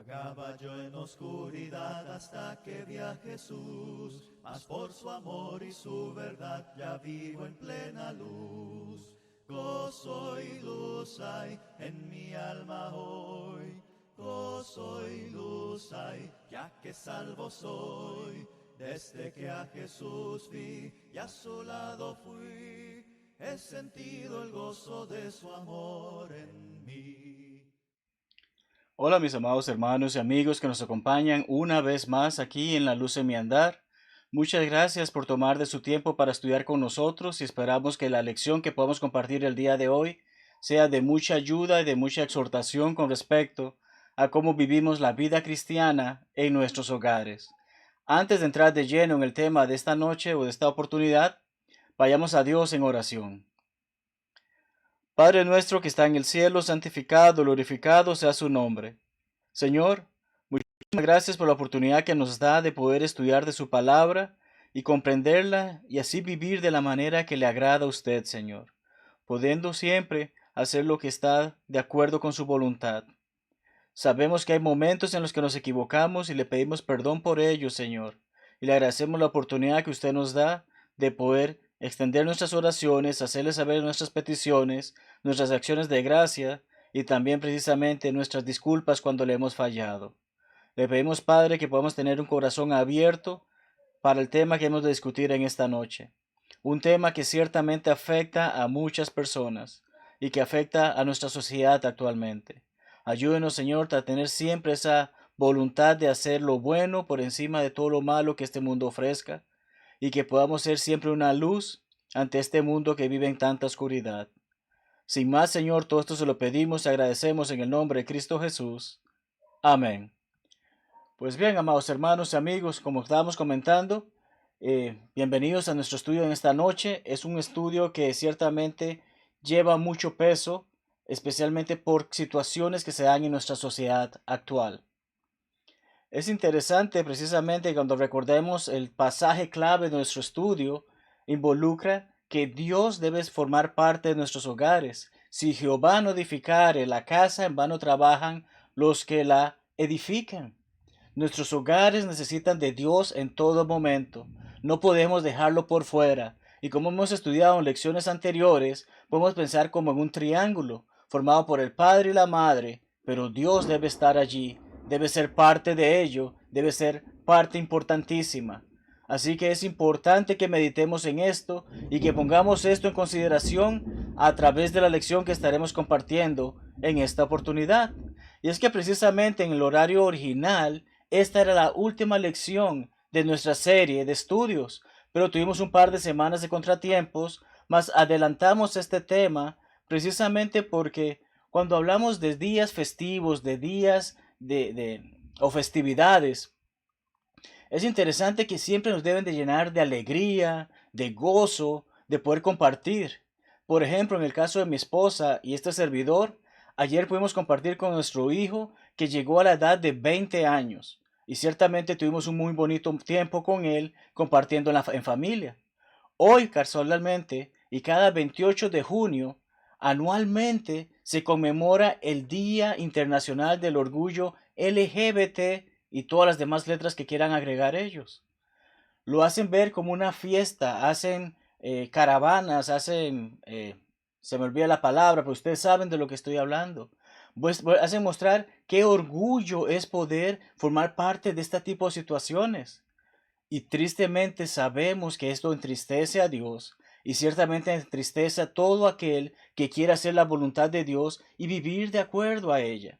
Vagaba yo en oscuridad hasta que vi a Jesús, mas por su amor y su verdad ya vivo en plena luz. Gozo y luz hay en mi alma hoy, gozo y luz hay, ya que salvo soy. Desde que a Jesús vi y a su lado fui, he sentido el gozo de su amor en mí. Hola mis amados hermanos y amigos que nos acompañan una vez más aquí en La Luz en mi Andar. Muchas gracias por tomar de su tiempo para estudiar con nosotros y esperamos que la lección que podamos compartir el día de hoy sea de mucha ayuda y de mucha exhortación con respecto a cómo vivimos la vida cristiana en nuestros hogares. Antes de entrar de lleno en el tema de esta noche o de esta oportunidad, vayamos a Dios en oración. Padre nuestro que está en el cielo, santificado, glorificado sea su nombre. Señor, muchísimas gracias por la oportunidad que nos da de poder estudiar de su palabra y comprenderla y así vivir de la manera que le agrada a usted, Señor, pudiendo siempre hacer lo que está de acuerdo con su voluntad. Sabemos que hay momentos en los que nos equivocamos y le pedimos perdón por ello, Señor, y le agradecemos la oportunidad que usted nos da de poder extender nuestras oraciones, hacerle saber nuestras peticiones, nuestras acciones de gracia y también precisamente nuestras disculpas cuando le hemos fallado. Le pedimos, Padre, que podamos tener un corazón abierto para el tema que hemos de discutir en esta noche. Un tema que ciertamente afecta a muchas personas y que afecta a nuestra sociedad actualmente. Ayúdenos, Señor, a tener siempre esa voluntad de hacer lo bueno por encima de todo lo malo que este mundo ofrezca y que podamos ser siempre una luz ante este mundo que vive en tanta oscuridad. Sin más, Señor, todo esto se lo pedimos y agradecemos en el nombre de Cristo Jesús. Amén. Pues bien, amados hermanos y amigos, como estábamos comentando, bienvenidos a nuestro estudio en esta noche. Es un estudio que ciertamente lleva mucho peso, especialmente por situaciones que se dan en nuestra sociedad actual. Es interesante precisamente cuando recordemos el pasaje clave de nuestro estudio, involucra que Dios debe formar parte de nuestros hogares. Si Jehová no edificare la casa, en vano trabajan los que la edifican. Nuestros hogares necesitan de Dios en todo momento. No podemos dejarlo por fuera. Y como hemos estudiado en lecciones anteriores, podemos pensar como en un triángulo formado por el Padre y la Madre, pero Dios debe estar allí, debe ser parte de ello, debe ser parte importantísima. Así que es importante que meditemos en esto y que pongamos esto en consideración a través de la lección que estaremos compartiendo en esta oportunidad. Y es que precisamente en el horario original, esta era la última lección de nuestra serie de estudios, pero tuvimos un par de semanas de contratiempos, mas adelantamos este tema precisamente porque cuando hablamos de días festivos, de días o festividades, es interesante que siempre nos deben de llenar de alegría, de gozo, de poder compartir. Por ejemplo, en el caso de mi esposa y este servidor, ayer pudimos compartir con nuestro hijo que llegó a la edad de 20 años. Y ciertamente tuvimos un muy bonito tiempo con él compartiendo en familia. Hoy, casualmente, y cada 28 de junio, anualmente se conmemora el Día Internacional del Orgullo LGBT y todas las demás letras que quieran agregar ellos. Lo hacen ver como una fiesta, hacen caravanas, se me olvida la palabra, pero ustedes saben de lo que estoy hablando. Pues hacen mostrar qué orgullo es poder formar parte de este tipo de situaciones. Y tristemente sabemos que esto entristece a Dios y ciertamente entristece a todo aquel que quiera hacer la voluntad de Dios y vivir de acuerdo a ella.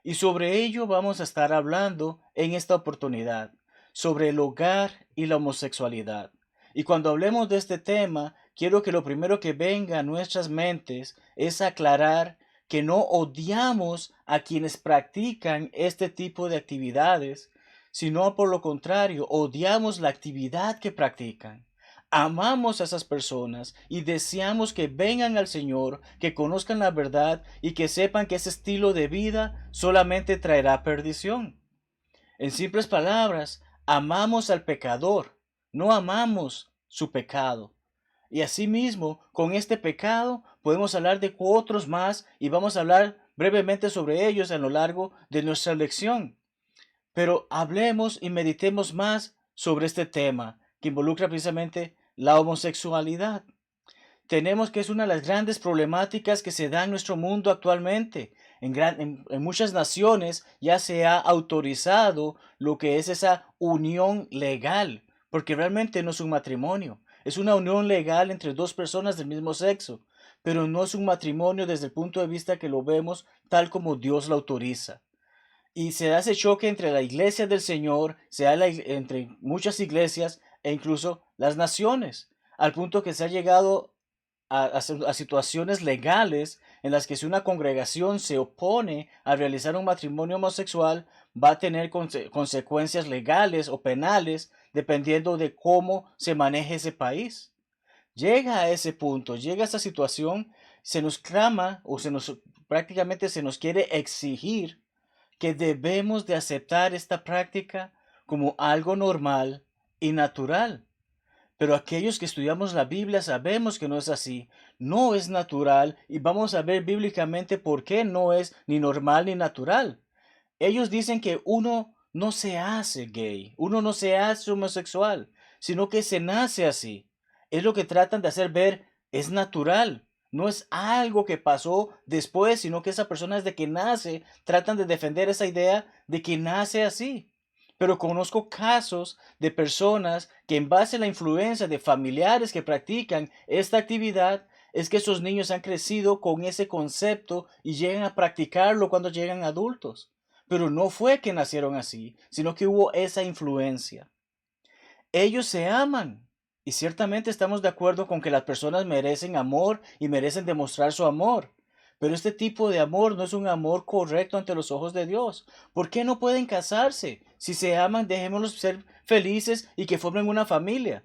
Y sobre ello vamos a estar hablando en esta oportunidad, sobre el hogar y la homosexualidad. Y cuando hablemos de este tema, quiero que lo primero que venga a nuestras mentes es aclarar que no odiamos a quienes practican este tipo de actividades, sino por lo contrario, odiamos la actividad que practican. Amamos a esas personas y deseamos que vengan al Señor, que conozcan la verdad y que sepan que ese estilo de vida solamente traerá perdición. En simples palabras, amamos al pecador, no amamos su pecado. Y asimismo, con este pecado podemos hablar de otros más y vamos a hablar brevemente sobre ellos a lo largo de nuestra lección. Pero hablemos y meditemos más sobre este tema que involucra precisamente la homosexualidad. Tenemos que es una de las grandes problemáticas que se da en nuestro mundo actualmente. En muchas naciones ya se ha autorizado lo que es esa unión legal, porque realmente no es un matrimonio. Es una unión legal entre dos personas del mismo sexo, pero no es un matrimonio desde el punto de vista que lo vemos tal como Dios lo autoriza. Y se da ese choque entre la iglesia del Señor, entre muchas iglesias e incluso las naciones, al punto que se ha llegado a situaciones legales en las que si una congregación se opone a realizar un matrimonio homosexual, va a tener consecuencias legales o penales dependiendo de cómo se maneje ese país. Llega a ese punto, llega a esa situación, se nos clama o prácticamente se nos quiere exigir que debemos de aceptar esta práctica como algo normal y natural. Pero aquellos que estudiamos la Biblia sabemos que no es así, no es natural y vamos a ver bíblicamente por qué no es ni normal ni natural. Ellos dicen que uno no se hace gay, uno no se hace homosexual, sino que se nace así. Es lo que tratan de hacer ver, es natural, no es algo que pasó después, sino que esa persona desde que nace, tratan de defender esa idea de que nace así. Pero conozco casos de personas que en base a la influencia de familiares que practican esta actividad, es que esos niños han crecido con ese concepto y llegan a practicarlo cuando llegan adultos. Pero no fue que nacieron así, sino que hubo esa influencia. Ellos se aman. Y ciertamente estamos de acuerdo con que las personas merecen amor y merecen demostrar su amor. Pero este tipo de amor no es un amor correcto ante los ojos de Dios. ¿Por qué no pueden casarse? Si se aman, dejémoslos ser felices y que formen una familia.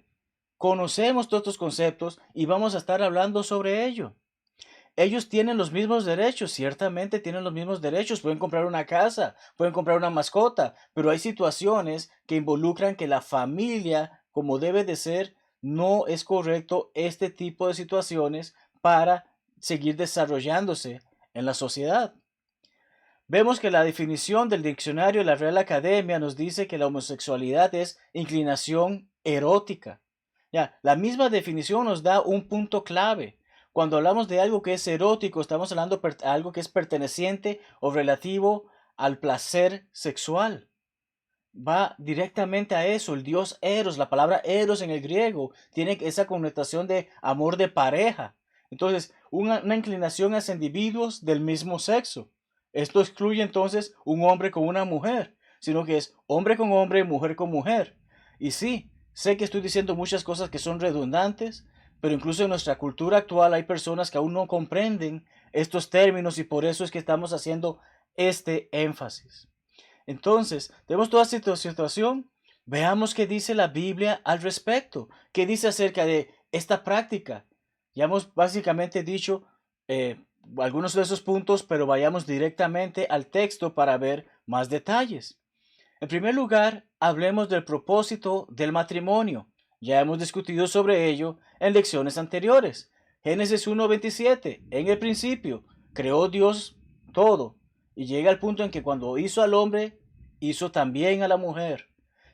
Conocemos todos estos conceptos y vamos a estar hablando sobre ello. Ellos tienen los mismos derechos, ciertamente tienen los mismos derechos, pueden comprar una casa, pueden comprar una mascota, pero hay situaciones que involucran que la familia, como debe de ser, no es correcto este tipo de situaciones para seguir desarrollándose en la sociedad. Vemos que la definición del diccionario de la Real Academia nos dice que la homosexualidad es inclinación erótica. Ya, la misma definición nos da un punto clave. Cuando hablamos de algo que es erótico, estamos hablando de algo que es perteneciente o relativo al placer sexual. Va directamente a eso, el dios Eros, la palabra Eros en el griego, tiene esa connotación de amor de pareja. Entonces, una inclinación hacia individuos del mismo sexo. Esto excluye entonces un hombre con una mujer, sino que es hombre con hombre, mujer con mujer. Y sí, sé que estoy diciendo muchas cosas que son redundantes, pero incluso en nuestra cultura actual hay personas que aún no comprenden estos términos y por eso es que estamos haciendo este énfasis. Entonces, tenemos toda esta situación. Veamos qué dice la Biblia al respecto. ¿Qué dice acerca de esta práctica? Ya hemos básicamente dicho algunos de esos puntos, pero vayamos directamente al texto para ver más detalles. En primer lugar, hablemos del propósito del matrimonio. Ya hemos discutido sobre ello en lecciones anteriores. Génesis 1:27. En el principio, creó Dios todo. Y llega al punto en que cuando hizo al hombre, hizo también a la mujer.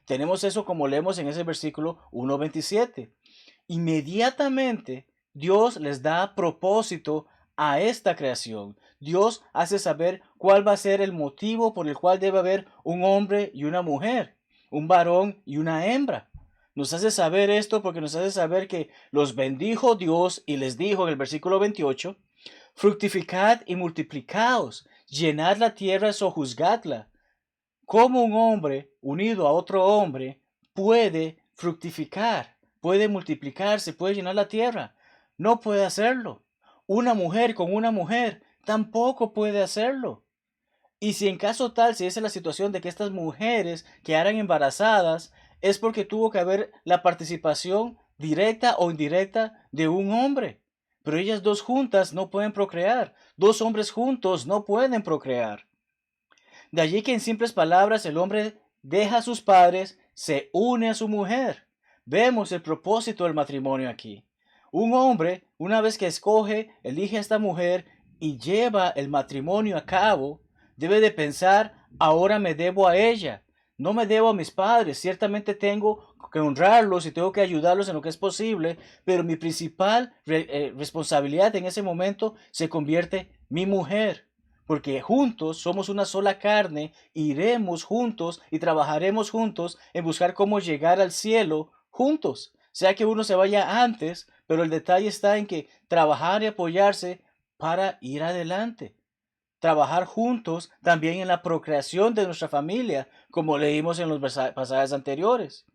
Tenemos eso como leemos en ese versículo 1:27. Inmediatamente Dios les da propósito a esta creación. Dios hace saber cuál va a ser el motivo por el cual debe haber un hombre y una mujer, un varón y una hembra. Nos hace saber esto porque nos hace saber que los bendijo Dios y les dijo en el versículo 28, fructificad y multiplicaos, llenad la tierra y sojuzgadla. ¿Cómo un hombre unido a otro hombre puede fructificar, puede multiplicarse, puede llenar la tierra? No puede hacerlo. Una mujer con una mujer tampoco puede hacerlo. Y si en caso tal, si esa es la situación de que estas mujeres quedaran embarazadas, es porque tuvo que haber la participación directa o indirecta de un hombre. Pero ellas dos juntas no pueden procrear. Dos hombres juntos no pueden procrear. De allí que en simples palabras el hombre deja a sus padres, se une a su mujer. Vemos el propósito del matrimonio aquí. Un hombre, una vez que elige a esta mujer, y lleva el matrimonio a cabo, debe de pensar, ahora me debo a ella, no me debo a mis padres, ciertamente tengo que honrarlos y tengo que ayudarlos en lo que es posible, pero mi principal responsabilidad en ese momento se convierte mi mujer, porque juntos somos una sola carne, iremos juntos y trabajaremos juntos en buscar cómo llegar al cielo juntos, sea que uno se vaya antes, pero el detalle está en que trabajar y apoyarse para ir adelante. Trabajar juntos también en la procreación de nuestra familia, como leímos en los pasajes anteriores.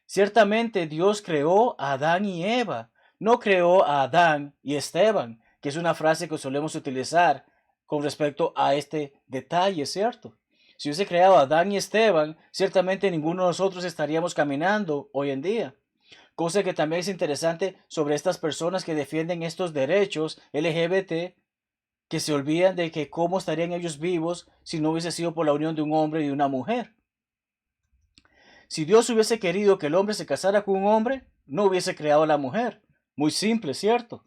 Ciertamente Dios creó a Adán y Eva, no creó a Adán y Esteban, que es una frase que solemos utilizar con respecto a este detalle, ¿cierto? Si hubiese creado a Adán y Esteban, ciertamente ninguno de nosotros estaríamos caminando hoy en día. Cosa que también es interesante sobre estas personas que defienden estos derechos LGBT, que se olvidan de que cómo estarían ellos vivos si no hubiese sido por la unión de un hombre y una mujer. Si Dios hubiese querido que el hombre se casara con un hombre, no hubiese creado a la mujer. Muy simple, ¿cierto?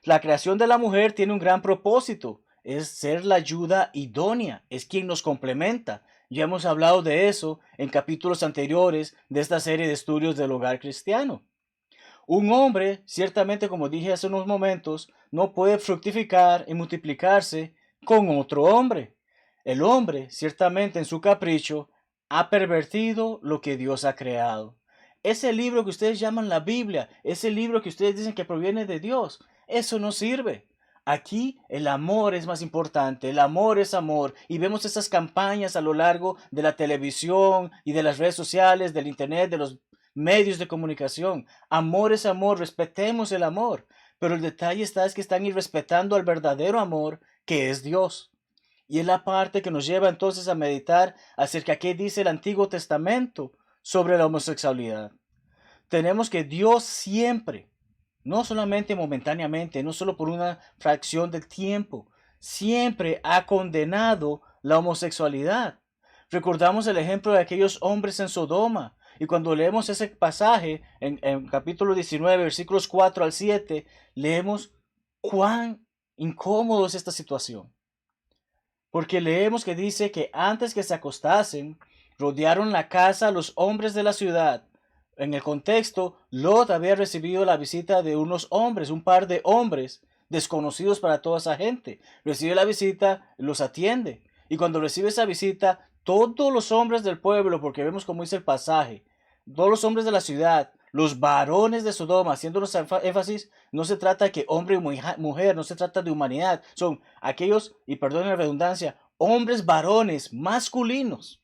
La creación de la mujer tiene un gran propósito, es ser la ayuda idónea, es quien nos complementa. Ya hemos hablado de eso en capítulos anteriores de esta serie de estudios del hogar cristiano. Un hombre, ciertamente como dije hace unos momentos, no puede fructificar y multiplicarse con otro hombre. El hombre, ciertamente en su capricho, ha pervertido lo que Dios ha creado. Ese libro que ustedes llaman la Biblia, ese libro que ustedes dicen que proviene de Dios, eso no sirve. Aquí el amor es más importante, el amor es amor, y vemos esas campañas a lo largo de la televisión y de las redes sociales, del internet, de los medios de comunicación. Amor es amor, respetemos el amor, pero el detalle es que están irrespetando al verdadero amor que es Dios. Y es la parte que nos lleva entonces a meditar acerca de qué dice el Antiguo Testamento sobre la homosexualidad. Tenemos que Dios siempre, no solamente momentáneamente, no solo por una fracción del tiempo, siempre ha condenado la homosexualidad. Recordamos el ejemplo de aquellos hombres en Sodoma, y cuando leemos ese pasaje en capítulo 19, versículos 4 al 7, leemos cuán incómodo es esta situación. Porque leemos que dice que antes que se acostasen, rodearon la casa los hombres de la ciudad. En el contexto, Lot había recibido la visita de unos hombres, un par de hombres desconocidos para toda esa gente. Recibe la visita, los atiende. Y cuando recibe esa visita, todos los hombres del pueblo, porque vemos cómo dice el pasaje, todos los hombres de la ciudad, los varones de Sodoma, haciéndonos énfasis, no se trata de que hombre y mujer, no se trata de humanidad, son aquellos, y perdonen la redundancia, hombres varones masculinos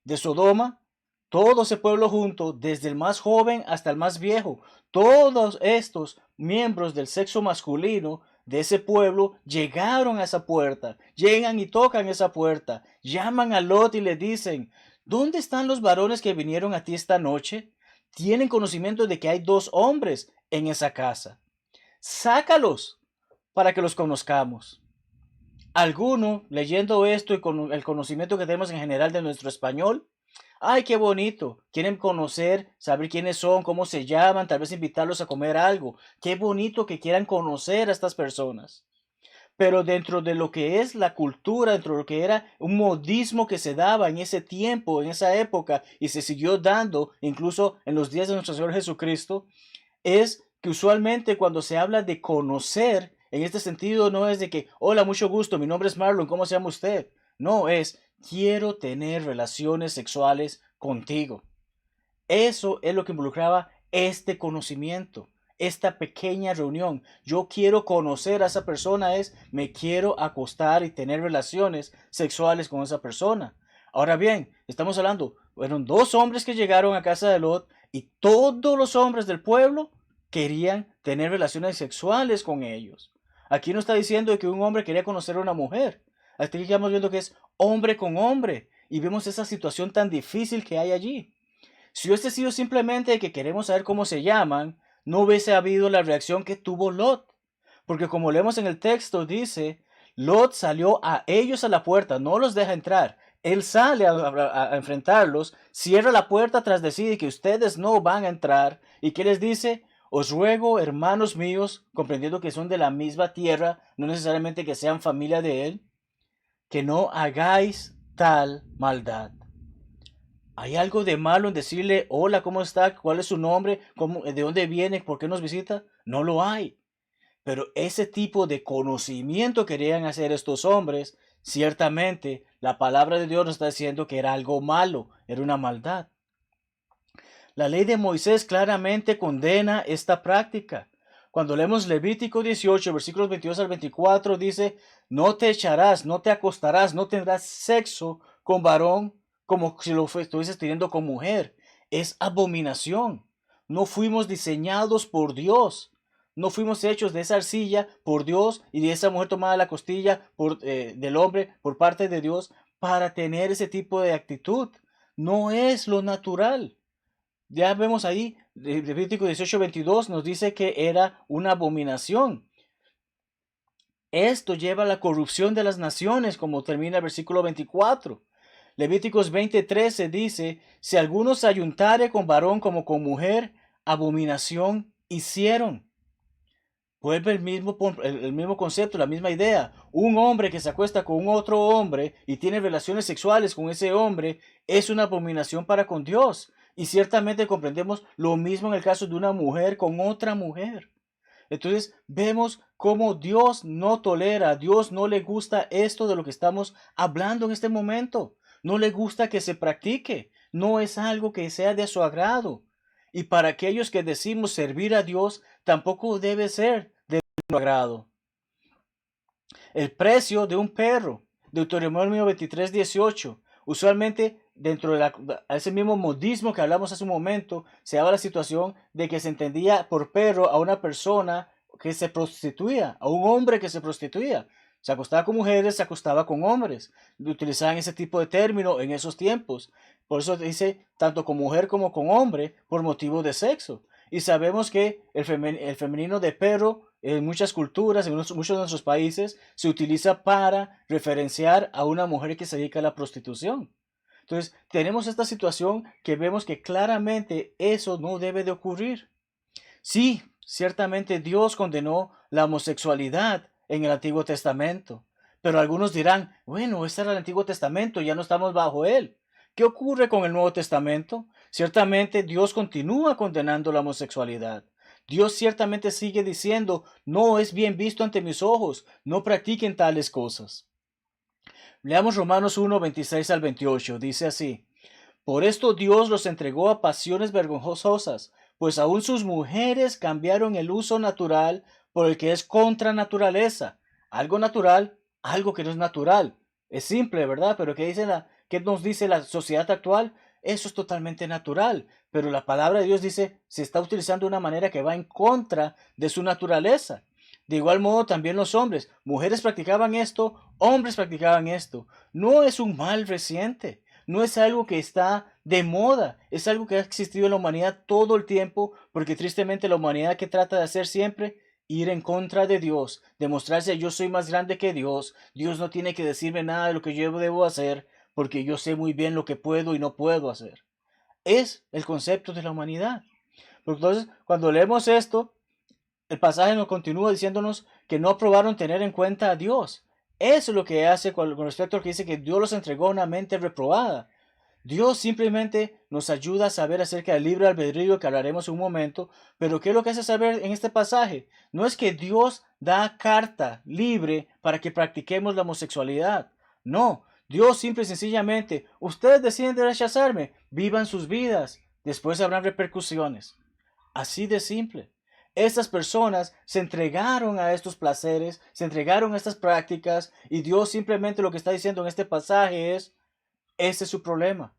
de Sodoma, todo ese pueblo junto, desde el más joven hasta el más viejo, todos estos miembros del sexo masculino de ese pueblo llegaron a esa puerta, llegan y tocan esa puerta, llaman a Lot y le dicen, ¿dónde están los varones que vinieron a ti esta noche? Tienen conocimiento de que hay dos hombres en esa casa. Sácalos para que los conozcamos. Alguno, leyendo esto y con el conocimiento que tenemos en general de nuestro español, ¡ay, qué bonito! Quieren conocer, saber quiénes son, cómo se llaman, tal vez invitarlos a comer algo. ¡Qué bonito que quieran conocer a estas personas! Pero dentro de lo que es la cultura, dentro de lo que era un modismo que se daba en ese tiempo, en esa época, y se siguió dando incluso en los días de nuestro Señor Jesucristo, es que usualmente cuando se habla de conocer, en este sentido no es de que, hola, mucho gusto, mi nombre es Marlon, ¿cómo se llama usted? No, es, quiero tener relaciones sexuales contigo. Eso es lo que involucraba este conocimiento, esta pequeña reunión. Yo quiero conocer a esa persona, me quiero acostar y tener relaciones sexuales con esa persona. Ahora bien, estamos hablando, fueron dos hombres que llegaron a casa de Lot y todos los hombres del pueblo querían tener relaciones sexuales con ellos. Aquí no está diciendo que un hombre quería conocer a una mujer. Aquí estamos viendo que es hombre con hombre y vemos esa situación tan difícil que hay allí. Si hubiese sido simplemente que queremos saber cómo se llaman, no hubiese habido la reacción que tuvo Lot. Porque como leemos en el texto, dice, Lot salió a ellos a la puerta, no los deja entrar. Él sale a enfrentarlos, cierra la puerta tras de sí y que ustedes no van a entrar. ¿Y qué les dice? Os ruego, hermanos míos, comprendiendo que son de la misma tierra, no necesariamente que sean familia de él, que no hagáis tal maldad. ¿Hay algo de malo en decirle, hola, ¿cómo está? ¿Cuál es su nombre? ¿De dónde viene? ¿Por qué nos visita? No lo hay. Pero ese tipo de conocimiento querían hacer estos hombres. Ciertamente, la palabra de Dios nos está diciendo que era algo malo, era una maldad. La ley de Moisés claramente condena esta práctica. Cuando leemos Levítico 18, versículos 22 al 24, dice, no te echarás, no te acostarás, no tendrás sexo con varón como si lo estuvieses teniendo con mujer. Es abominación. No fuimos diseñados por Dios. No fuimos hechos de esa arcilla por Dios y de esa mujer tomada la costilla del hombre por parte de Dios para tener ese tipo de actitud. No es lo natural. Ya vemos ahí, Levítico 18:22 nos dice que era una abominación. Esto lleva a la corrupción de las naciones, como termina el versículo 24. Levíticos 20:13 dice, si alguno se ayuntare con varón como con mujer, abominación hicieron. Vuelve el mismo concepto, la misma idea. Un hombre que se acuesta con otro hombre y tiene relaciones sexuales con ese hombre es una abominación para con Dios. Y ciertamente comprendemos lo mismo en el caso de una mujer con otra mujer. Entonces vemos cómo Dios no tolera, a Dios no le gusta esto de lo que estamos hablando en este momento. No le gusta que se practique. No es algo que sea de su agrado. Y para aquellos que decimos servir a Dios, tampoco debe ser de su agrado. El precio de un perro, Deuteronomio 23:18. Usualmente, dentro de ese mismo modismo que hablamos hace un momento, se habla la situación de que se entendía por perro a una persona que se prostituía, a un hombre que se prostituía. Se acostaba con mujeres, se acostaba con hombres. Utilizaban ese tipo de término en esos tiempos. Por eso dice tanto con mujer como con hombre por motivo de sexo. Y sabemos que el femenino de perro en muchas culturas, en muchos de nuestros países, se utiliza para referenciar a una mujer que se dedica a la prostitución. Entonces, tenemos esta situación que vemos que claramente eso no debe de ocurrir. Sí, ciertamente Dios condenó la homosexualidad en el Antiguo Testamento, pero algunos dirán, bueno, ese era el Antiguo Testamento, ya no estamos bajo él. ¿Qué ocurre con el Nuevo Testamento? Ciertamente Dios continúa condenando la homosexualidad. Dios ciertamente sigue diciendo, no es bien visto ante mis ojos, no practiquen tales cosas. Leamos Romanos 1, 26 al 28, dice así, por esto Dios los entregó a pasiones vergonzosas, pues aún sus mujeres cambiaron el uso natural por el que es contra naturaleza. Algo natural, algo que no es natural. Es simple, ¿verdad? Pero ¿qué nos dice la sociedad actual? Eso es totalmente natural. Pero la palabra de Dios dice, se está utilizando de una manera que va en contra de su naturaleza. De igual modo también los hombres. Mujeres practicaban esto, hombres practicaban esto. No es un mal reciente. No es algo que está de moda, es algo que ha existido en la humanidad todo el tiempo, porque tristemente la humanidad que trata de hacer siempre, ir en contra de Dios, demostrarse yo soy más grande que Dios, Dios no tiene que decirme nada de lo que yo debo hacer, porque yo sé muy bien lo que puedo y no puedo hacer. Es el concepto de la humanidad. Entonces, cuando leemos esto, el pasaje nos continúa diciéndonos que no aprobaron tener en cuenta a Dios. Eso es lo que hace con respecto a lo que dice que Dios los entregó a una mente reprobada. Dios simplemente nos ayuda a saber acerca del libre albedrío que hablaremos en un momento, pero ¿qué es lo que hace saber en este pasaje? No es que Dios da carta libre para que practiquemos la homosexualidad. No, Dios simple y sencillamente, ustedes deciden de rechazarme, vivan sus vidas, después habrán repercusiones. Así de simple. Estas personas se entregaron a estos placeres, se entregaron a estas prácticas y Dios simplemente lo que está diciendo en este pasaje es, ese es su problema.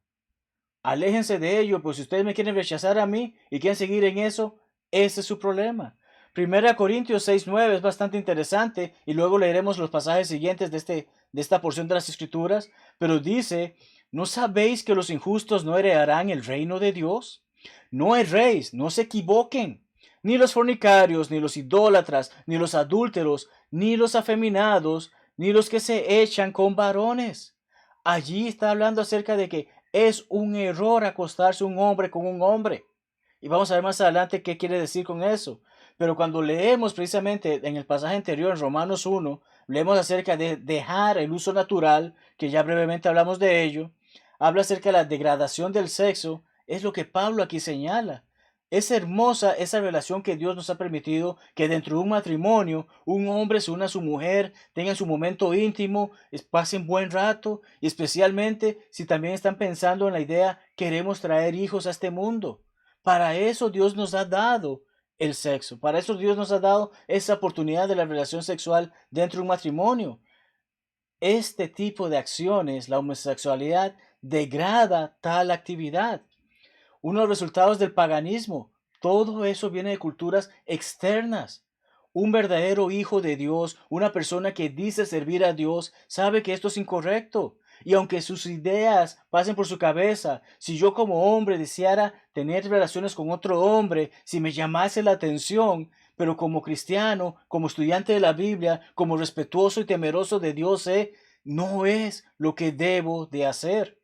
Aléjense de ello, pues si ustedes me quieren rechazar a mí y quieren seguir en eso, ese es su problema. Primera Corintios 6:9 es bastante interesante y luego leeremos los pasajes siguientes de esta porción de las Escrituras, pero dice, ¿no sabéis que los injustos no heredarán el reino de Dios? No erréis, no se equivoquen. Ni los fornicarios, ni los idólatras, ni los adúlteros, ni los afeminados, ni los que se echan con varones. Allí está hablando acerca de que es un error acostarse un hombre con un hombre. Y vamos a ver más adelante qué quiere decir con eso. Pero cuando leemos precisamente en el pasaje anterior, en Romanos 1, leemos acerca de dejar el uso natural, que ya brevemente hablamos de ello, habla acerca de la degradación del sexo, es lo que Pablo aquí señala. Es hermosa esa relación que Dios nos ha permitido, que dentro de un matrimonio un hombre se una a su mujer, tengan su momento íntimo, pasen buen rato, y especialmente si también están pensando en la idea, queremos traer hijos a este mundo. Para eso Dios nos ha dado el sexo, para eso Dios nos ha dado esa oportunidad de la relación sexual dentro de un matrimonio. Este tipo de acciones, la homosexualidad, degrada tal actividad. Uno de los resultados del paganismo, todo eso viene de culturas externas. Un verdadero hijo de Dios, una persona que dice servir a Dios, sabe que esto es incorrecto. Y aunque sus ideas pasen por su cabeza, si yo como hombre deseara tener relaciones con otro hombre, si me llamase la atención, pero como cristiano, como estudiante de la Biblia, como respetuoso y temeroso de Dios, no es lo que debo de hacer.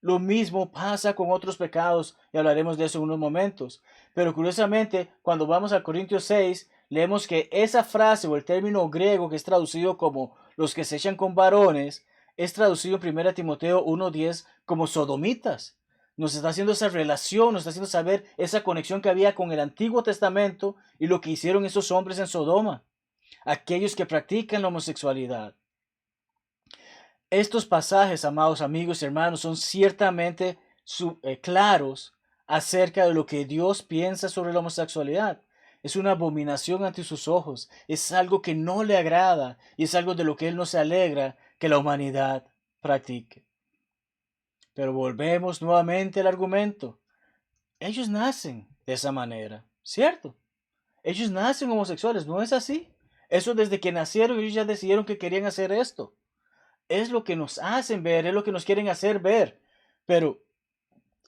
Lo mismo pasa con otros pecados y hablaremos de eso en unos momentos. Pero curiosamente, cuando vamos a Corintios 6, leemos que esa frase o el término griego que es traducido como los que se echan con varones, es traducido en 1 Timoteo 1:10 como sodomitas. Nos está haciendo esa relación, nos está haciendo saber esa conexión que había con el Antiguo Testamento y lo que hicieron esos hombres en Sodoma, aquellos que practican la homosexualidad. Estos pasajes, amados amigos y hermanos, son ciertamente claros acerca de lo que Dios piensa sobre la homosexualidad. Es una abominación ante sus ojos, es algo que no le agrada y es algo de lo que Él no se alegra que la humanidad practique. Pero volvemos nuevamente al argumento. Ellos nacen de esa manera, ¿cierto? Ellos nacen homosexuales, ¿no es así? Eso desde que nacieron ellos ya decidieron que querían hacer esto. Es lo que nos hacen ver, es lo que nos quieren hacer ver. Pero,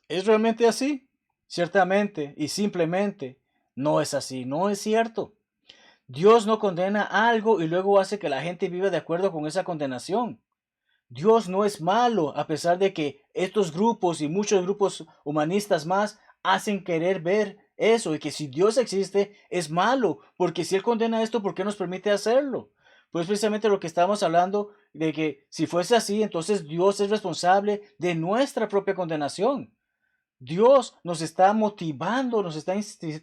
¿es realmente así? Ciertamente y simplemente no es así, no es cierto. Dios no condena algo y luego hace que la gente viva de acuerdo con esa condenación. Dios no es malo, a pesar de que estos grupos y muchos grupos humanistas más hacen querer ver eso y que si Dios existe es malo, porque si Él condena esto, ¿por qué nos permite hacerlo? Pues precisamente lo que estábamos hablando de que si fuese así, entonces Dios es responsable de nuestra propia condenación. Dios nos está motivando, nos está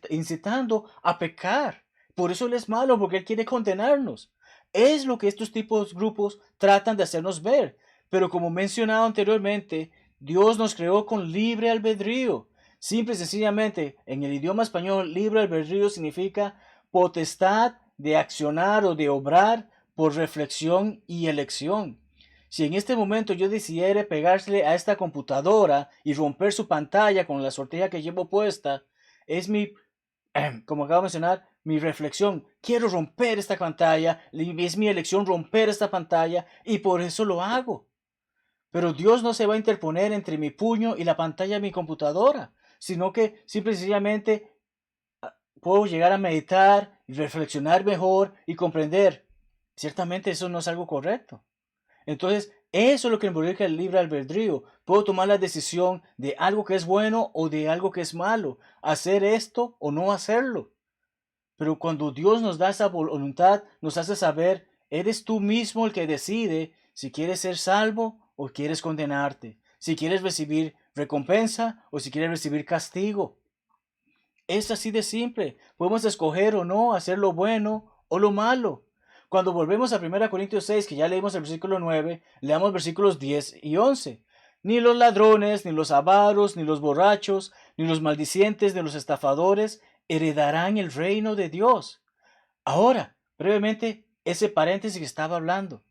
incitando a pecar. Por eso Él es malo, porque Él quiere condenarnos. Es lo que estos tipos de grupos tratan de hacernos ver. Pero como mencionado anteriormente, Dios nos creó con libre albedrío. Simple y sencillamente, en el idioma español, libre albedrío significa potestad de accionar o de obrar por reflexión y elección. Si en este momento yo decidiera pegársele a esta computadora y romper su pantalla con la sortija que llevo puesta, es como acabo de mencionar, mi reflexión. Quiero romper esta pantalla, es mi elección romper esta pantalla y por eso lo hago. Pero Dios no se va a interponer entre mi puño y la pantalla de mi computadora, sino que simple y sencillamente puedo llegar a meditar y reflexionar mejor y comprender. Ciertamente eso no es algo correcto. Entonces, eso es lo que involucra el libre albedrío. Puedo tomar la decisión de algo que es bueno o de algo que es malo, hacer esto o no hacerlo. Pero cuando Dios nos da esa voluntad, nos hace saber, eres tú mismo el que decide si quieres ser salvo o quieres condenarte, si quieres recibir recompensa o si quieres recibir castigo. Es así de simple. Podemos escoger o no hacer lo bueno o lo malo. Cuando volvemos a 1 Corintios 6, que ya leímos el versículo 9, leamos versículos 10 y 11. Ni los ladrones, ni los avaros, ni los borrachos, ni los maldicientes, ni los estafadores heredarán el reino de Dios. Ahora, brevemente, ese paréntesis que estaba hablando.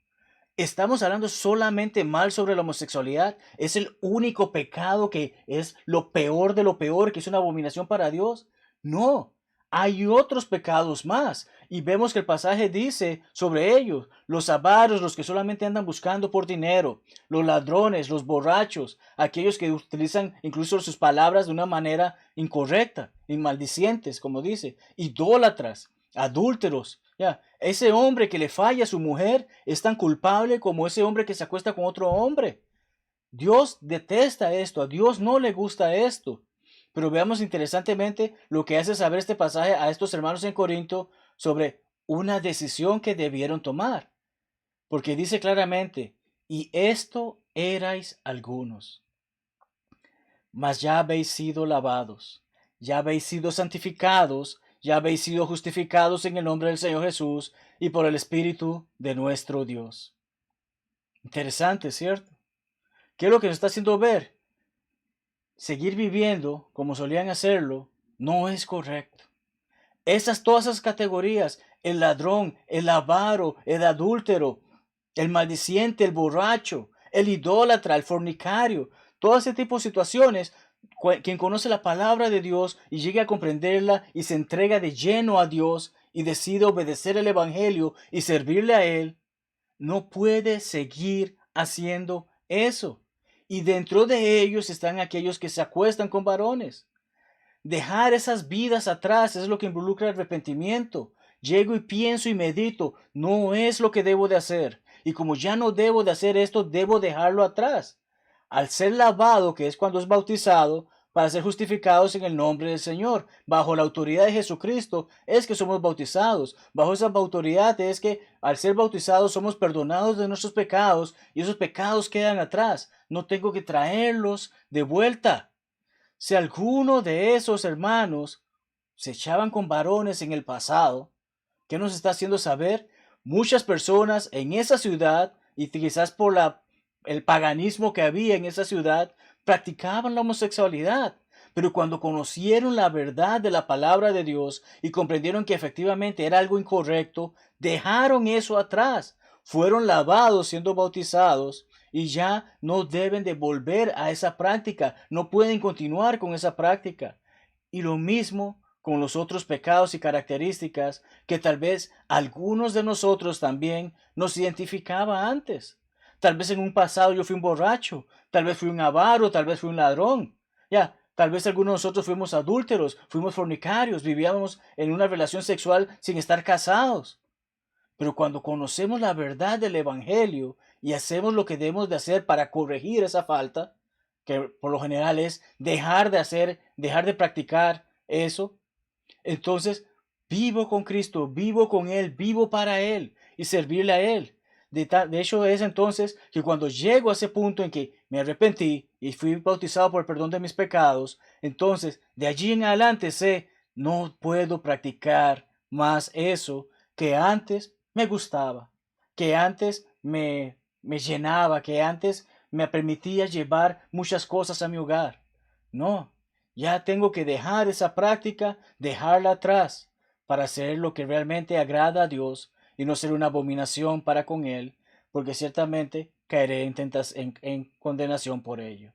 ¿Estamos hablando solamente mal sobre la homosexualidad? ¿Es el único pecado que es lo peor de lo peor, que es una abominación para Dios? No, hay otros pecados más. Y vemos que el pasaje dice sobre ellos, los avaros, los que solamente andan buscando por dinero, los ladrones, los borrachos, aquellos que utilizan incluso sus palabras de una manera incorrecta, y maldicientes, como dice, idólatras, adúlteros. Ya, ese hombre que le falla a su mujer es tan culpable como ese hombre que se acuesta con otro hombre. Dios detesta esto, a Dios no le gusta esto. Pero veamos interesantemente lo que hace saber este pasaje a estos hermanos en Corinto sobre una decisión que debieron tomar. Porque dice claramente, y esto erais algunos, mas ya habéis sido lavados, ya habéis sido santificados, ya habéis sido justificados en el nombre del Señor Jesús y por el Espíritu de nuestro Dios. Interesante, ¿cierto? ¿Qué es lo que nos está haciendo ver? Seguir viviendo como solían hacerlo no es correcto. Todas esas categorías, el ladrón, el avaro, el adúltero, el maldiciente, el borracho, el idólatra, el fornicario, todo ese tipo de situaciones, quien conoce la palabra de Dios y llega a comprenderla y se entrega de lleno a Dios y decide obedecer el evangelio y servirle a Él, no puede seguir haciendo eso. Y dentro de ellos están aquellos que se acuestan con varones. Dejar esas vidas atrás es lo que involucra el arrepentimiento. Llego y pienso y medito, no es lo que debo de hacer. Y como ya no debo de hacer esto, debo dejarlo atrás. Al ser lavado, que es cuando es bautizado, para ser justificados en el nombre del Señor, bajo la autoridad de Jesucristo, es que somos bautizados. Bajo esa autoridad es que al ser bautizados somos perdonados de nuestros pecados y esos pecados quedan atrás. No tengo que traerlos de vuelta. Si alguno de esos hermanos se echaban con varones en el pasado, ¿qué nos está haciendo saber? Muchas personas en esa ciudad, y quizás por el paganismo que había en esa ciudad, practicaban la homosexualidad. Pero cuando conocieron la verdad de la palabra de Dios y comprendieron que efectivamente era algo incorrecto, dejaron eso atrás. Fueron lavados siendo bautizados y ya no deben de volver a esa práctica. No pueden continuar con esa práctica. Y lo mismo con los otros pecados y características que tal vez algunos de nosotros también nos identificaba antes. Tal vez en un pasado yo fui un borracho, tal vez fui un avaro, tal vez fui un ladrón. Tal vez algunos de nosotros fuimos adúlteros, fuimos fornicarios, vivíamos en una relación sexual sin estar casados. Pero cuando conocemos la verdad del Evangelio y hacemos lo que debemos de hacer para corregir esa falta, que por lo general es dejar de practicar eso, entonces vivo con Cristo, vivo con Él, vivo para Él y servirle a Él. De hecho es entonces que cuando llego a ese punto en que me arrepentí y fui bautizado por el perdón de mis pecados, entonces de allí en adelante sé, no puedo practicar más eso que antes me gustaba, que antes me llenaba, que antes me permitía llevar muchas cosas a mi hogar. No, ya tengo que dejar esa práctica, dejarla atrás, para hacer lo que realmente agrada a Dios y no ser una abominación para con Él, porque ciertamente caeré en condenación por ello.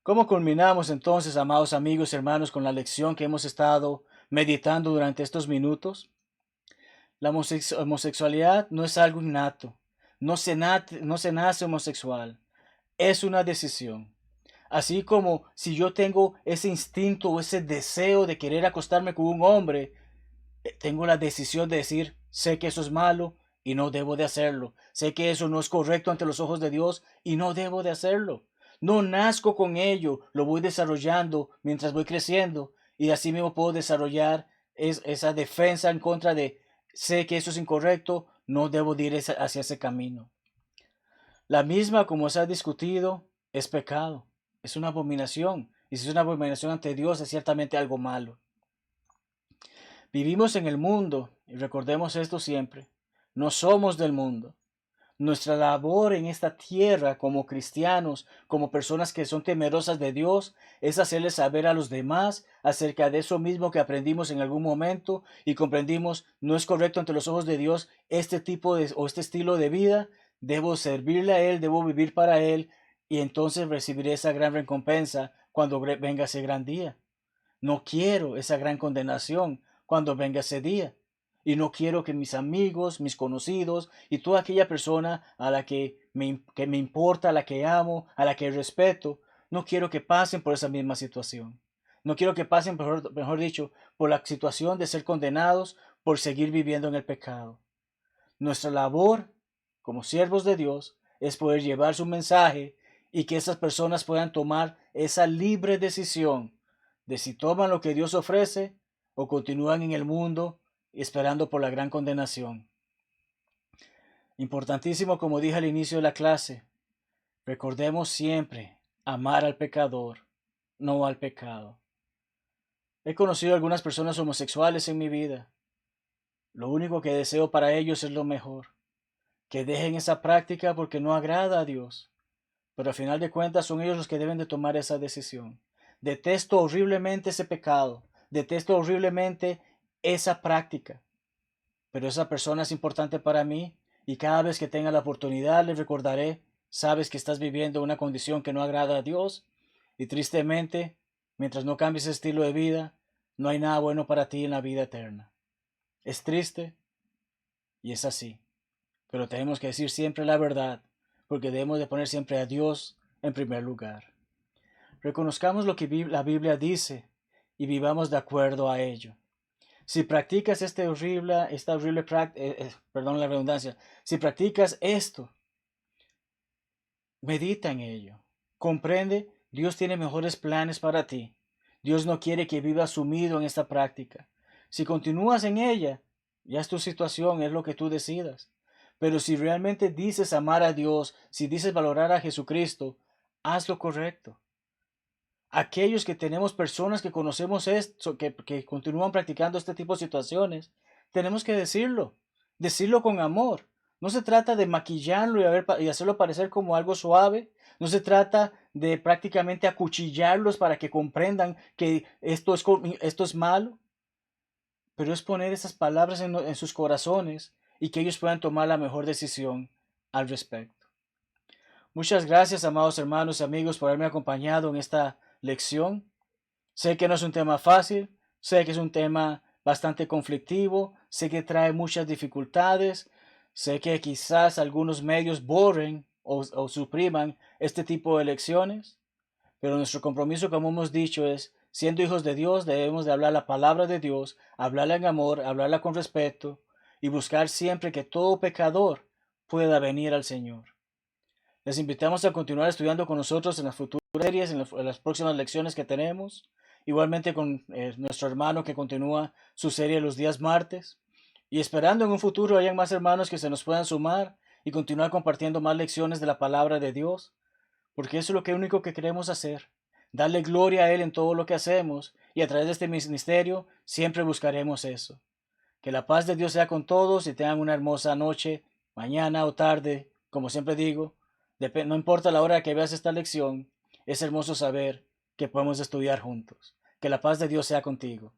¿Cómo culminamos entonces, amados amigos y hermanos, con la lección que hemos estado meditando durante estos minutos? La homosexualidad no es algo innato, no se nace homosexual, es una decisión. Así como si yo tengo ese instinto o ese deseo de querer acostarme con un hombre, tengo la decisión de decir, sé que eso es malo y no debo de hacerlo. Sé que eso no es correcto ante los ojos de Dios y no debo de hacerlo. No nazco con ello, lo voy desarrollando mientras voy creciendo y así mismo puedo desarrollar esa defensa en contra de, sé que eso es incorrecto, no debo de ir hacia ese camino. La misma, como se ha discutido, es pecado, es una abominación. Y si es una abominación ante Dios, es ciertamente algo malo. Vivimos en el mundo, y recordemos esto siempre, no somos del mundo. Nuestra labor en esta tierra como cristianos, como personas que son temerosas de Dios, es hacerles saber a los demás acerca de eso mismo que aprendimos en algún momento y comprendimos no es correcto ante los ojos de Dios este tipo o este estilo de vida. Debo servirle a Él, debo vivir para Él y entonces recibiré esa gran recompensa cuando venga ese gran día. No quiero esa gran condenación cuando venga ese día. Y no quiero que mis amigos, mis conocidos y toda aquella persona a la que me importa, a la que amo, a la que respeto, no quiero que pasen por esa misma situación. No quiero que pasen, mejor dicho, por la situación de ser condenados por seguir viviendo en el pecado. Nuestra labor como siervos de Dios es poder llevar su mensaje y que esas personas puedan tomar esa libre decisión de si toman lo que Dios ofrece o continúan en el mundo esperando por la gran condenación. Importantísimo, como dije al inicio de la clase, recordemos siempre amar al pecador, no al pecado. He conocido algunas personas homosexuales en mi vida. Lo único que deseo para ellos es lo mejor, que dejen esa práctica porque no agrada a Dios. Pero al final de cuentas son ellos los que deben de tomar esa decisión. Detesto horriblemente ese pecado, detesto horriblemente esa práctica, pero esa persona es importante para mí y cada vez que tenga la oportunidad le recordaré, sabes que estás viviendo una condición que no agrada a Dios y tristemente, mientras no cambies ese estilo de vida, no hay nada bueno para ti en la vida eterna. Es triste y es así, pero tenemos que decir siempre la verdad porque debemos de poner siempre a Dios en primer lugar. Reconozcamos lo que la Biblia dice y vivamos de acuerdo a ello. Si practicas perdón la redundancia, si practicas esto, medita en ello. Comprende, Dios tiene mejores planes para ti. Dios no quiere que vivas sumido en esta práctica. Si continúas en ella, ya es tu situación, es lo que tú decidas. Pero si realmente dices amar a Dios, si dices valorar a Jesucristo, haz lo correcto. Aquellos que tenemos personas que conocemos esto, que continúan practicando este tipo de situaciones, tenemos que decirlo con amor. No se trata de maquillarlo y hacerlo parecer como algo suave. No se trata de prácticamente acuchillarlos para que comprendan que esto es malo. Pero es poner esas palabras en sus corazones y que ellos puedan tomar la mejor decisión al respecto. Muchas gracias, amados hermanos y amigos, por haberme acompañado en esta lección. Sé que no es un tema fácil, sé que es un tema bastante conflictivo, sé que trae muchas dificultades, sé que quizás algunos medios borren o supriman este tipo de lecciones, pero nuestro compromiso, como hemos dicho, es, siendo hijos de Dios, debemos de hablar la palabra de Dios, hablarla en amor, hablarla con respeto y buscar siempre que todo pecador pueda venir al Señor. Les invitamos a continuar estudiando con nosotros en las futuras series, en las próximas lecciones que tenemos. Igualmente con nuestro hermano que continúa su serie los días martes. Y esperando en un futuro hayan más hermanos que se nos puedan sumar y continuar compartiendo más lecciones de la palabra de Dios. Porque eso es lo único que queremos hacer. Darle gloria a Él en todo lo que hacemos. Y a través de este ministerio siempre buscaremos eso. Que la paz de Dios sea con todos y tengan una hermosa noche, mañana o tarde, como siempre digo. No importa la hora que veas esta lección, es hermoso saber que podemos estudiar juntos. Que la paz de Dios sea contigo.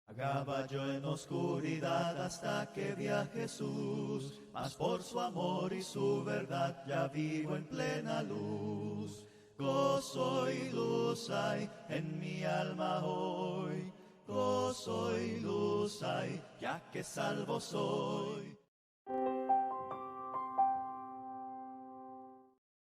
Vagaba yo en oscuridad hasta que vi a Jesús, mas por su amor y su verdad ya vivo en plena luz. Gozo y luz hay en mi alma hoy, gozo y luz hay, ya que salvo soy.